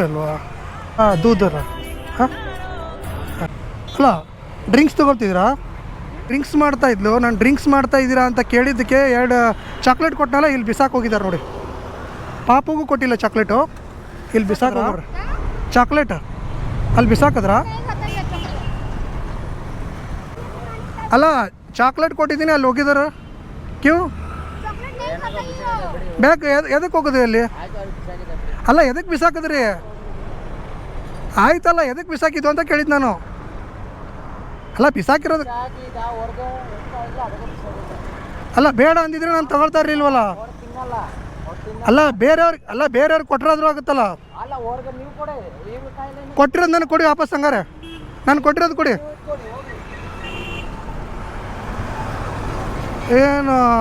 ಅಲ್ವಾ ಹಾಂ ದೂದರ ಹಾಂ ಅಲ್ಲ ಡ್ರಿಂಕ್ಸ್ ತೊಗೊಳ್ತಿದ್ದೀರಾ? ಡ್ರಿಂಕ್ಸ್ ಮಾಡ್ತಾ ಇದ್ಲು. ನಾನು ಡ್ರಿಂಕ್ಸ್ ಮಾಡ್ತಾ ಇದ್ದೀರಾ ಅಂತ ಕೇಳಿದ್ದಕ್ಕೆ 2 ಚಾಕ್ಲೇಟ್ ಕೊಟ್ಟನಲ್ಲ, ಇಲ್ಲಿ ಬಿಸಾಕ್ ಹೋಗಿದ್ದಾರೆ ನೋಡಿ. ಪಾಪುಗೂ ಕೊಟ್ಟಿಲ್ಲ ಚಾಕ್ಲೇಟು, ಇಲ್ಲಿ ಬಿಸಾಕ ನೋಡ್ರಿ ಚಾಕ್ಲೇಟ್ ಅಲ್ಲಿ ಬಿಸಾಕದ್ರ. ಅಲ್ಲ ಚಾಕ್ಲೇಟ್ ಕೊಟ್ಟಿದ್ದೀನಿ, ಅಲ್ಲಿ ಹೋಗಿದಾರ ಕ್ಯೂ ಬೇಕು. ಎದಕ್ಕೆ ಹೋಗೋದು ಅಲ್ಲಿ? ಅಲ್ಲ ಎದಕ್ಕೆ ಬಿಸಾಕಿದ್ರಿ? ಆಯ್ತಲ್ಲ ಎದಕ್ಕೆ ಬಿಸಾಕಿದ್ದು ಅಂತ ಕೇಳಿದ್ದು ನಾನು. ಅಲ್ಲ ಬಿಸಾಕಿರೋದು ಅಲ್ಲ ಬೇಡ ಅಂದಿದ್ರೆ ನಾನು ತಗೊಳ್ತಾ ಇರಲಿಲ್ವಲ್ಲ. ಬೇರೆಯವ್ರಿಗೆ ಕೊಟ್ಟಿರೋದ್ರೂ ಆಗುತ್ತಲ್ಲ. ಕೊಟ್ಟಿರೋದು ನನಗೆ ಕೊಡಿ ವಾಪಸ್. ಹಂಗಾರೆ ನಾನು ಕೊಟ್ಟಿರೋದು ಕೊಡಿ. ಏನು